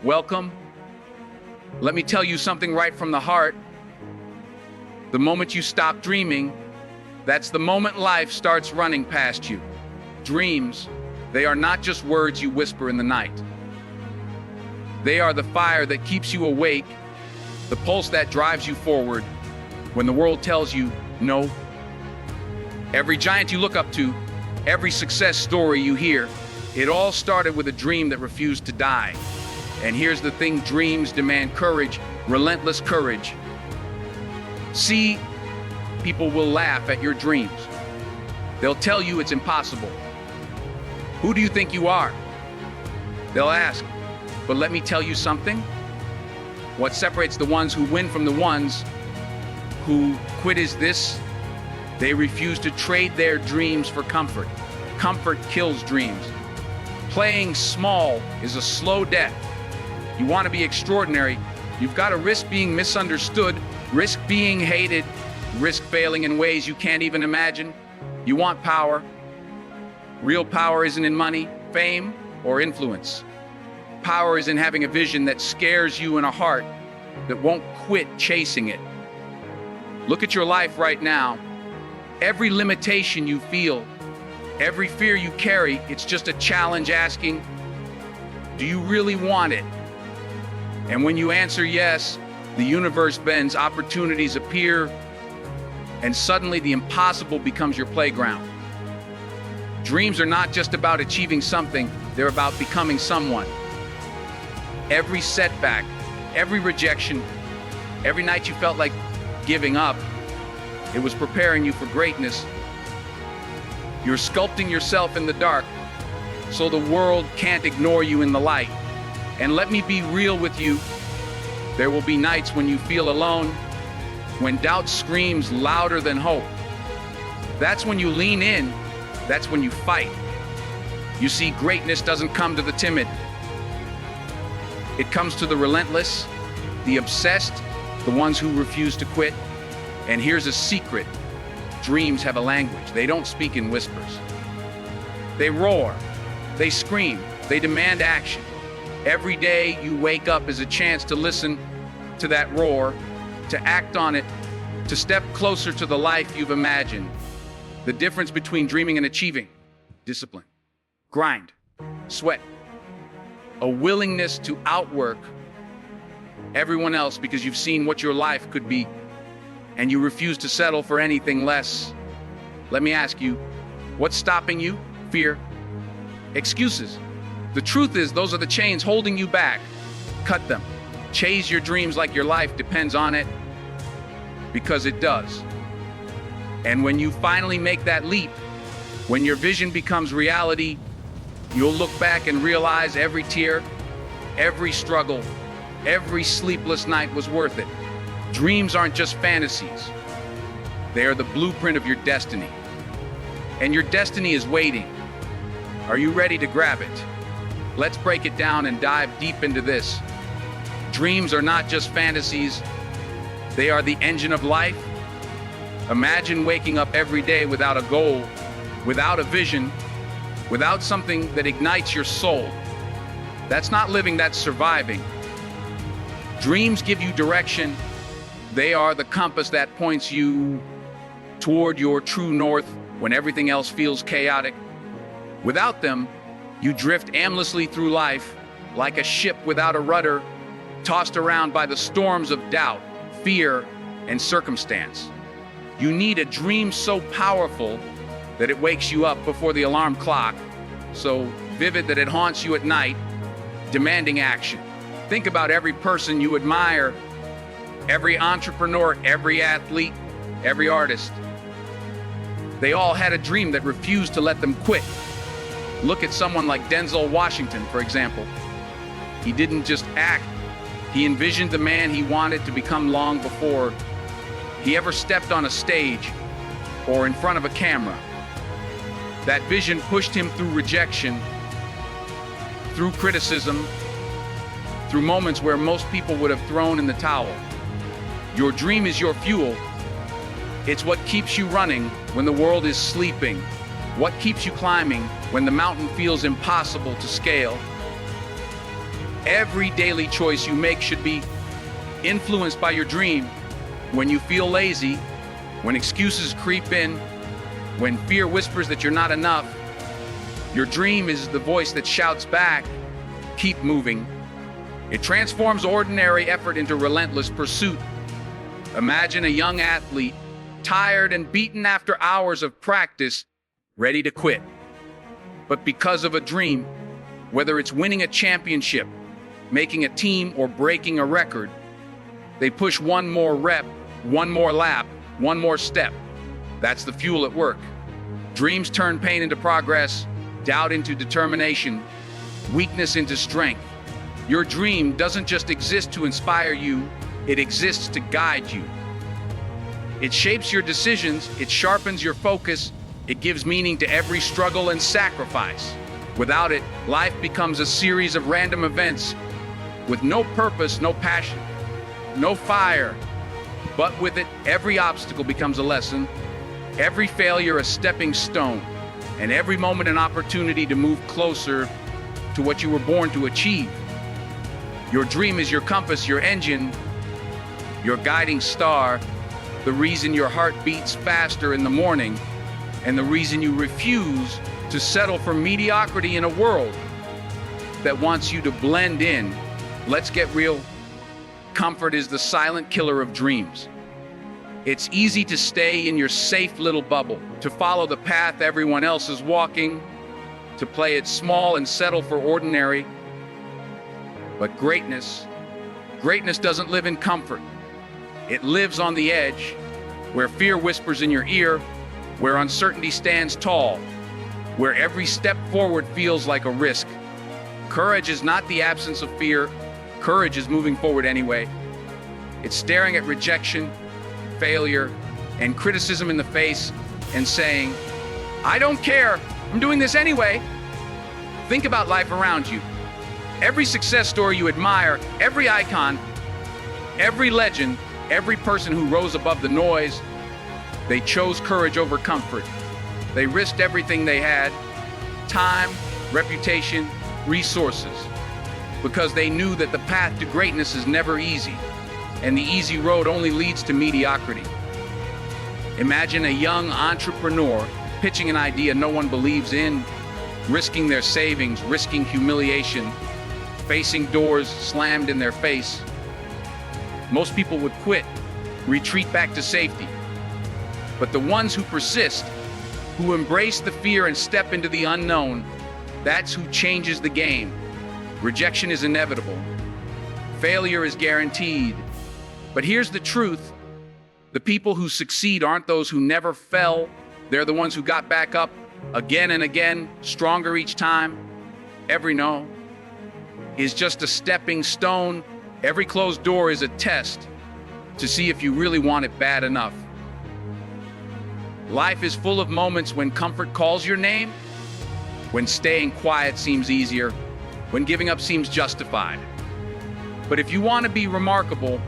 Welcome. Let me tell you something right from the heart. The moment you stop dreaming, that's the moment life starts running past you. Dreams, they are not just words you whisper in the night. They are the fire that keeps you awake, the pulse that drives you forward when the world tells you no. Every giant you look up to, every success story you hear, it all started with a dream that refused to die. And here's the thing, dreams demand courage, relentless courage. See, people will laugh at your dreams. They'll tell you it's impossible. Who do you think you are? They'll ask, but let me tell you something. What separates the ones who win from the ones who quit is this: they refuse to trade their dreams for comfort. Comfort kills dreams. Playing small is a slow death. You want to be extraordinary, you've got to risk being misunderstood, risk being hated, risk failing in ways you can't even imagine. You want power. Real power isn't in money, fame, or influence. Power is in having a vision that scares you and a heart that won't quit chasing it. Look at your life right now. Every limitation you feel, every fear you carry, it's just a challenge asking, do you really want it? And when you answer yes, the universe bends, opportunities appear, and suddenly the impossible becomes your playground. Dreams are not just about achieving something, they're about becoming someone. Every setback, every rejection, every night you felt like giving up, it was preparing you for greatness. You're sculpting yourself in the dark so the world can't ignore you in the light. And let me be real with you, there will be nights when you feel alone, when doubt screams louder than hope. That's when you lean in, that's when you fight. You see, greatness doesn't come to the timid. It comes to the relentless, the obsessed, the ones who refuse to quit. And here's a secret. Dreams have a language. They don't speak in whispers. They roar, they scream, they demand action. Every day you wake up is a chance to listen to that roar, to act on it, to step closer to the life you've imagined. The difference between dreaming and achieving: discipline, grind, sweat, a willingness to outwork everyone else because you've seen what your life could be and you refuse to settle for anything less. Let me ask you, what's stopping you? Fear? Excuses? The truth is, those are the chains holding you back. Cut them. Chase your dreams like your life depends on it, because it does. And when you finally make that leap, when your vision becomes reality, you'll look back and realize every tear, every struggle, every sleepless night was worth it. Dreams aren't just fantasies. They are the blueprint of your destiny. And your destiny is waiting. Are you ready to grab it? Let's break it down and dive deep into this. Dreams are not just fantasies. They are the engine of life. Imagine waking up every day without a goal, without a vision, without something that ignites your soul. That's not living, that's surviving. Dreams give you direction. They are the compass that points you toward your true north when everything else feels chaotic. Without them, you drift aimlessly through life like a ship without a rudder, tossed around by the storms of doubt, fear, and circumstance. You need a dream so powerful that it wakes you up before the alarm clock, so vivid that it haunts you at night, demanding action. Think about every person you admire, every entrepreneur, every athlete, every artist. They all had a dream that refused to let them quit. Look at someone like Denzel Washington, for example. He didn't just act, he envisioned the man he wanted to become long before he ever stepped on a stage or in front of a camera. That vision pushed him through rejection, through criticism, through moments where most people would have thrown in the towel. Your dream is your fuel. It's what keeps you running when the world is sleeping. What keeps you climbing when the mountain feels impossible to scale? Every daily choice you make should be influenced by your dream. When you feel lazy, when excuses creep in, when fear whispers that you're not enough, your dream is the voice that shouts back, keep moving. It transforms ordinary effort into relentless pursuit. Imagine a young athlete, tired and beaten after hours of practice, ready to quit. But because of a dream, whether it's winning a championship, making a team, or breaking a record, they push one more rep, one more lap, one more step. That's the fuel at work. Dreams turn pain into progress, doubt into determination, weakness into strength. Your dream doesn't just exist to inspire you, it exists to guide you. It shapes your decisions, it sharpens your focus, it gives meaning to every struggle and sacrifice. Without it, life becomes a series of random events with no purpose, no passion, no fire. But with it, every obstacle becomes a lesson, every failure a stepping stone, and every moment an opportunity to move closer to what you were born to achieve. Your dream is your compass, your engine, your guiding star, the reason your heart beats faster in the morning, and the reason you refuse to settle for mediocrity in a world that wants you to blend in. Let's get real. Comfort is the silent killer of dreams. It's easy to stay in your safe little bubble, to follow the path everyone else is walking, to play it small and settle for ordinary. But greatness doesn't live in comfort. It lives on the edge, where fear whispers in your ear, where uncertainty stands tall, where every step forward feels like a risk. Courage is not the absence of fear. Courage is moving forward anyway. It's staring at rejection, failure, and criticism in the face and saying, I don't care, I'm doing this anyway. Think about life around you. Every success story you admire, every icon, every legend, every person who rose above the noise, they chose courage over comfort. They risked everything they had, time, reputation, resources, because they knew that the path to greatness is never easy, and the easy road only leads to mediocrity. Imagine a young entrepreneur pitching an idea no one believes in, risking their savings, risking humiliation, facing doors slammed in their face. Most people would quit, retreat back to safety. But the ones who persist, who embrace the fear and step into the unknown, that's who changes the game. Rejection is inevitable. Failure is guaranteed. But here's the truth. The people who succeed aren't those who never fell. They're the ones who got back up again and again, stronger each time. Every no is just a stepping stone. Every closed door is a test to see if you really want it bad enough. Life is full of moments when comfort calls your name, when staying quiet seems easier, when giving up seems justified. But if you want to be remarkable,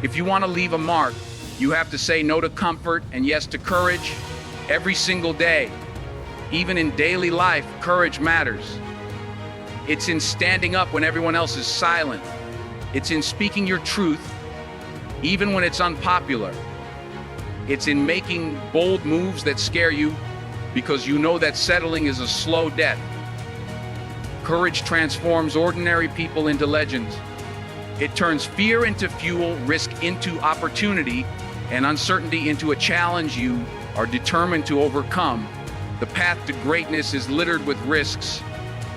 if you want to leave a mark, you have to say no to comfort and yes to courage every single day. Even in daily life, courage matters. It's in standing up when everyone else is silent. It's in speaking your truth, even when it's unpopular. It's in making bold moves that scare you because you know that settling is a slow death. Courage transforms ordinary people into legends. It turns fear into fuel, risk into opportunity, and uncertainty into a challenge you are determined to overcome. The path to greatness is littered with risks.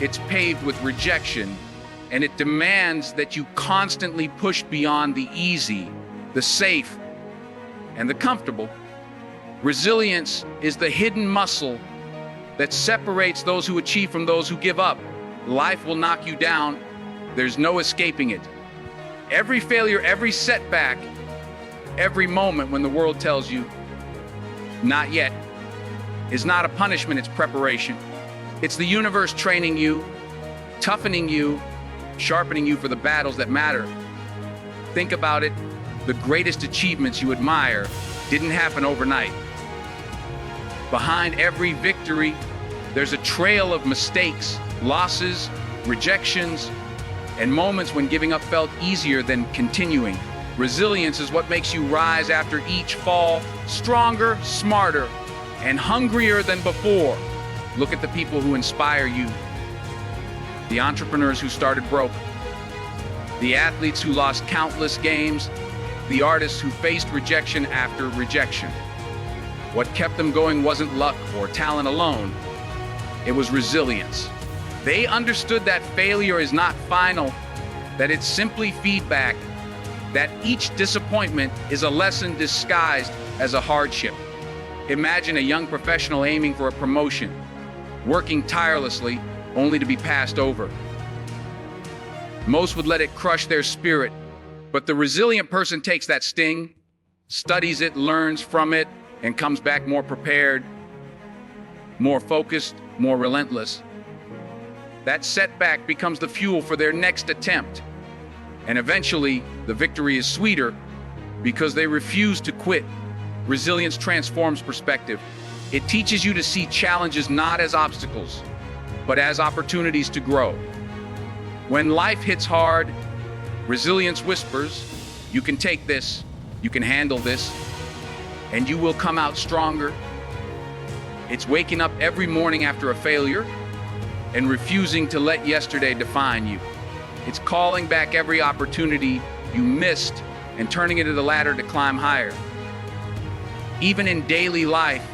It's paved with rejection, and it demands that you constantly push beyond the easy, the safe, and the comfortable. Resilience is the hidden muscle that separates those who achieve from those who give up. Life will knock you down. There's no escaping it. Every failure, every setback, every moment when the world tells you, not yet, is not a punishment, it's preparation. It's the universe training you, toughening you, sharpening you for the battles that matter. Think about it. The greatest achievements you admire didn't happen overnight. Behind every victory, there's a trail of mistakes, losses, rejections, and moments when giving up felt easier than continuing. Resilience is what makes you rise after each fall, stronger, smarter, and hungrier than before. Look at the people who inspire you. The entrepreneurs who started broke, the athletes who lost countless games, the artists who faced rejection after rejection. What kept them going wasn't luck or talent alone, it was resilience. They understood that failure is not final, that it's simply feedback, that each disappointment is a lesson disguised as a hardship. Imagine a young professional aiming for a promotion, working tirelessly only to be passed over. Most would let it crush their spirit, but the resilient person takes that sting, studies it, learns from it, and comes back more prepared, more focused, more relentless. That setback becomes the fuel for their next attempt. And eventually, the victory is sweeter because they refuse to quit. Resilience transforms perspective. It teaches you to see challenges not as obstacles, but as opportunities to grow. When life hits hard, resilience whispers, you can take this, you can handle this, and you will come out stronger. It's waking up every morning after a failure and refusing to let yesterday define you. It's calling back every opportunity you missed and turning it into the ladder to climb higher. Even in daily life,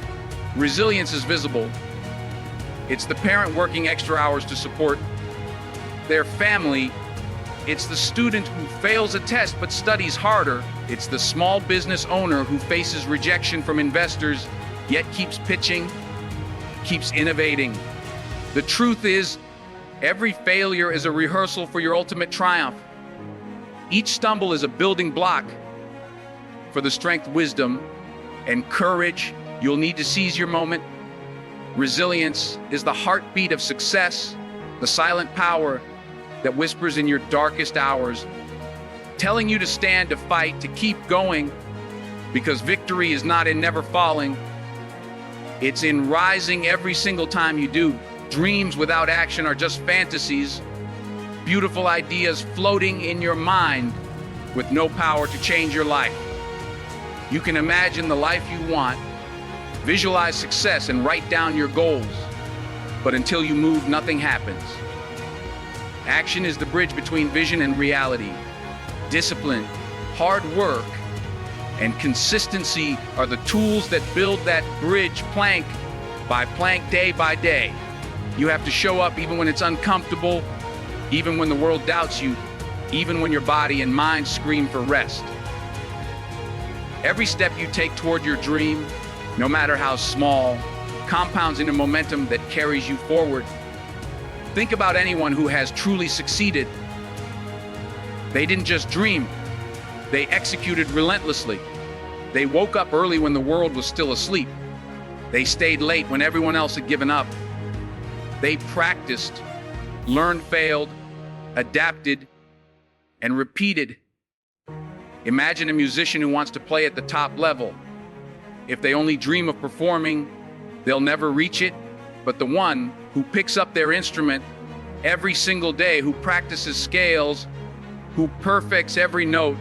resilience is visible. It's the parent working extra hours to support their family. It's the student who fails a test but studies harder. It's the small business owner who faces rejection from investors, yet keeps pitching, keeps innovating. The truth is, every failure is a rehearsal for your ultimate triumph. Each stumble is a building block for the strength, wisdom, and courage you'll need to seize your moment. Resilience is the heartbeat of success, the silent power that whispers in your darkest hours, telling you to stand, to fight, to keep going, because victory is not in never falling. It's in rising every single time you do. Dreams without action are just fantasies, beautiful ideas floating in your mind with no power to change your life. You can imagine the life you want, visualize success, and write down your goals. But until you move, nothing happens. Action is the bridge between vision and reality. Discipline, hard work, and consistency are the tools that build that bridge plank by plank, day by day. You have to show up even when it's uncomfortable, even when the world doubts you, even when your body and mind scream for rest. Every step you take toward your dream, no matter how small, compounds into momentum that carries you forward. Think about anyone who has truly succeeded. They didn't just dream, they executed relentlessly. They woke up early when the world was still asleep. They stayed late when everyone else had given up. They practiced, learned, failed, adapted, and repeated. Imagine a musician who wants to play at the top level. If they only dream of performing, they'll never reach it. But the one who picks up their instrument every single day, who practices scales, who perfects every note,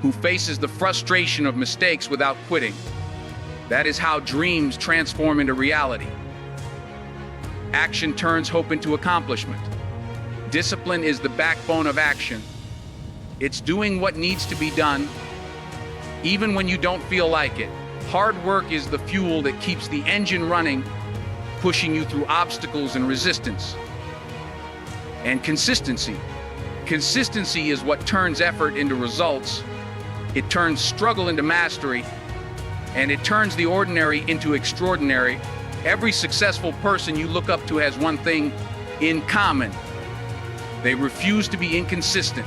who faces the frustration of mistakes without quitting. That is how dreams transform into reality. Action turns hope into accomplishment. Discipline is the backbone of action. It's doing what needs to be done, even when you don't feel like it. Hard work is the fuel that keeps the engine running, pushing you through obstacles and resistance. And consistency. Consistency is what turns effort into results. It turns struggle into mastery, and it turns the ordinary into extraordinary. Every successful person you look up to has one thing in common. They refuse to be inconsistent.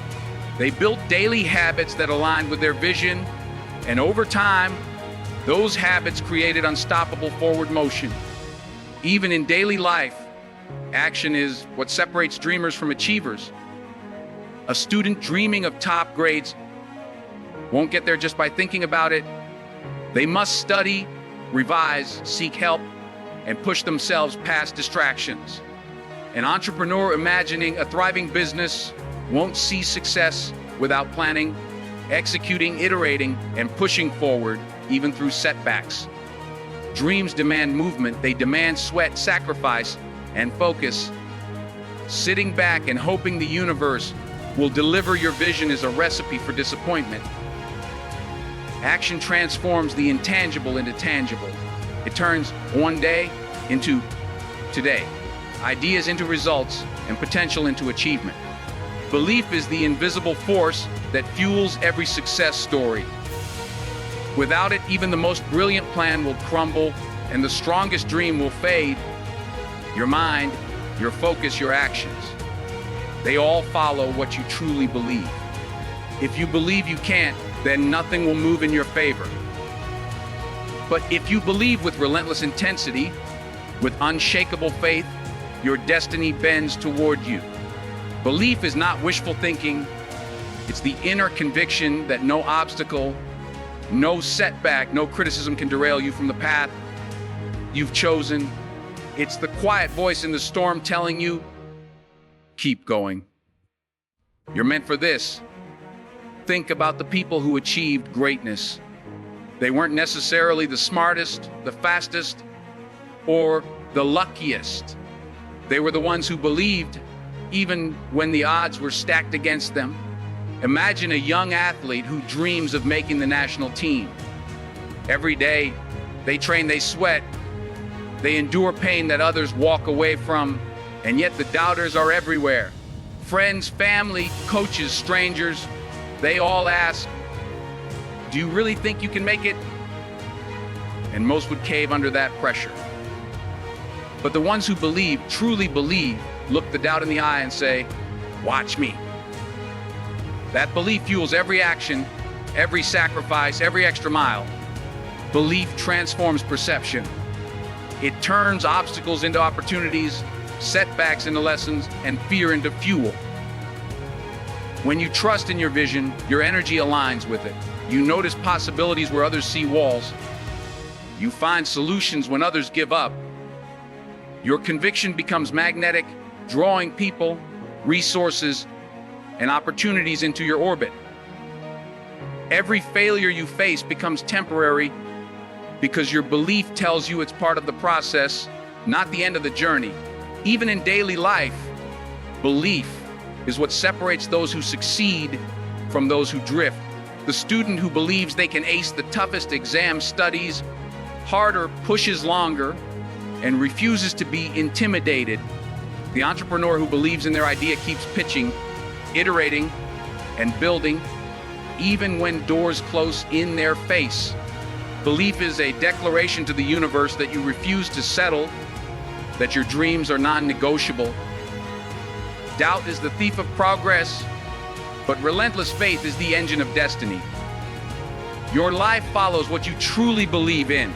They built daily habits that aligned with their vision, and over time, those habits created unstoppable forward motion. Even in daily life, action is what separates dreamers from achievers. A student dreaming of top grades won't get there just by thinking about it. They must study, revise, seek help, and push themselves past distractions. An entrepreneur imagining a thriving business won't see success without planning, executing, iterating, and pushing forward, even through setbacks. Dreams demand movement. They demand sweat, sacrifice, and focus. Sitting back and hoping the universe will deliver your vision is a recipe for disappointment. Action transforms the intangible into tangible. It turns one day into today, ideas into results, and potential into achievement. Belief is the invisible force that fuels every success story. Without it, even the most brilliant plan will crumble and the strongest dream will fade. Your mind, your focus, your actions, they all follow what you truly believe. If you believe you can't, then nothing will move in your favor. But if you believe with relentless intensity, with unshakable faith, your destiny bends toward you. Belief is not wishful thinking. It's the inner conviction that no obstacle, no setback, no criticism can derail you from the path you've chosen. It's the quiet voice in the storm telling you, keep going. You're meant for this. Think about the people who achieved greatness. They weren't necessarily the smartest, the fastest, or the luckiest. They were the ones who believed, even when the odds were stacked against them. Imagine a young athlete who dreams of making the national team. Every day, they train, they sweat, they endure pain that others walk away from, and yet the doubters are everywhere. Friends, family, coaches, strangers, they all ask, do you really think you can make it? And most would cave under that pressure. But the ones who believe, truly believe, look the doubt in the eye and say, watch me. That belief fuels every action, every sacrifice, every extra mile. Belief transforms perception. It turns obstacles into opportunities, setbacks into lessons, and fear into fuel. When you trust in your vision, your energy aligns with it. You notice possibilities where others see walls. You find solutions when others give up. Your conviction becomes magnetic, drawing people, resources, and opportunities into your orbit. Every failure you face becomes temporary because your belief tells you it's part of the process, not the end of the journey. Even in daily life, belief is what separates those who succeed from those who drift. The student who believes they can ace the toughest exam, studies harder, pushes longer, and refuses to be intimidated. The entrepreneur who believes in their idea keeps pitching, iterating, and building, even when doors close in their face. Belief is a declaration to the universe that you refuse to settle, that your dreams are non-negotiable. Doubt is the thief of progress, but relentless faith is the engine of destiny. Your life follows what you truly believe in.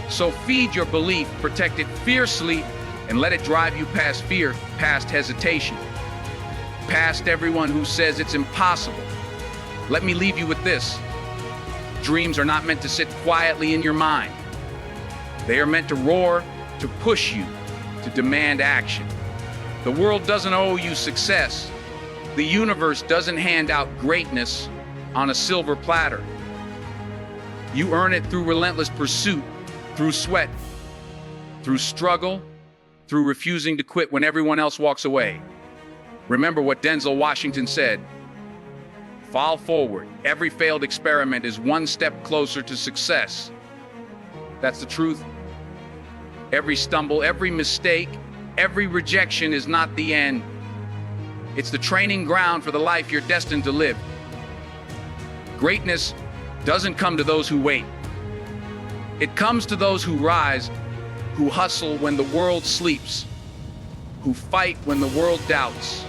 So feed your belief, protect it fiercely, and let it drive you past fear, past hesitation, past everyone who says it's impossible. Let me leave you with this. Dreams are not meant to sit quietly in your mind. They are meant to roar, to push you, to demand action. The world doesn't owe you success. The universe doesn't hand out greatness on a silver platter. You earn it through relentless pursuit, through sweat, through struggle, through refusing to quit when everyone else walks away. Remember what Denzel Washington said, fall forward. Every failed experiment is one step closer to success. That's the truth. Every stumble, every mistake, every rejection is not the end. It's the training ground for the life you're destined to live. Greatness doesn't come to those who wait. It comes to those who rise, who hustle when the world sleeps, who fight when the world doubts,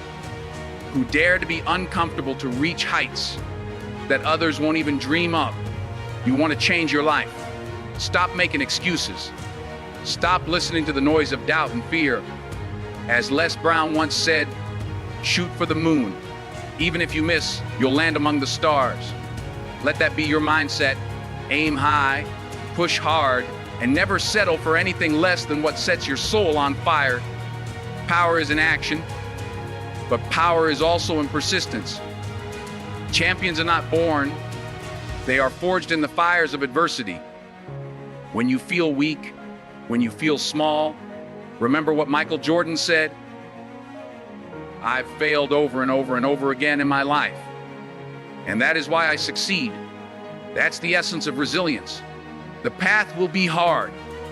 who dare to be uncomfortable to reach heights that others won't even dream of. You want to change your life. Stop making excuses. Stop listening to the noise of doubt and fear. As Les Brown once said, shoot for the moon. Even if you miss, you'll land among the stars. Let that be your mindset. Aim high, push hard, and never settle for anything less than what sets your soul on fire. Power is in action. but power is also in persistence. Champions are not born, they are forged in the fires of adversity. When you feel weak, when you feel small, remember what Michael Jordan said? I've failed over and over and over again in my life, and that is why I succeed. That's the essence of resilience. The path will be hard.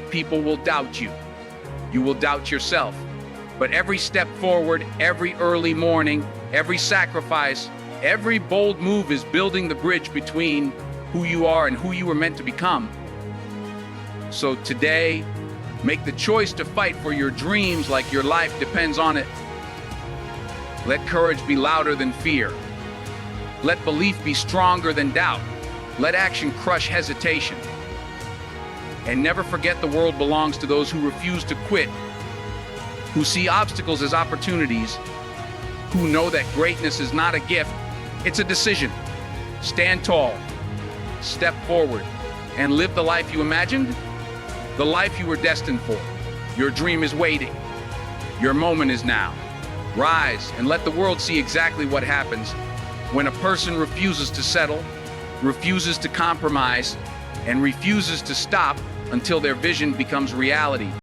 People will doubt you. You will doubt yourself. But every step forward, every early morning, every sacrifice, every bold move is building the bridge between who you are and who you were meant to become. So today, make the choice to fight for your dreams like your life depends on it. Let courage be louder than fear. Let belief be stronger than doubt. Let action crush hesitation. And never forget the world belongs to those who refuse to quit, who see obstacles as opportunities, who know that greatness is not a gift, it's a decision. Stand tall, step forward, and live the life you imagined, the life you were destined for. Your dream is waiting. Your moment is now. Rise and let the world see exactly what happens when a person refuses to settle, refuses to compromise, and refuses to stop until their vision becomes reality.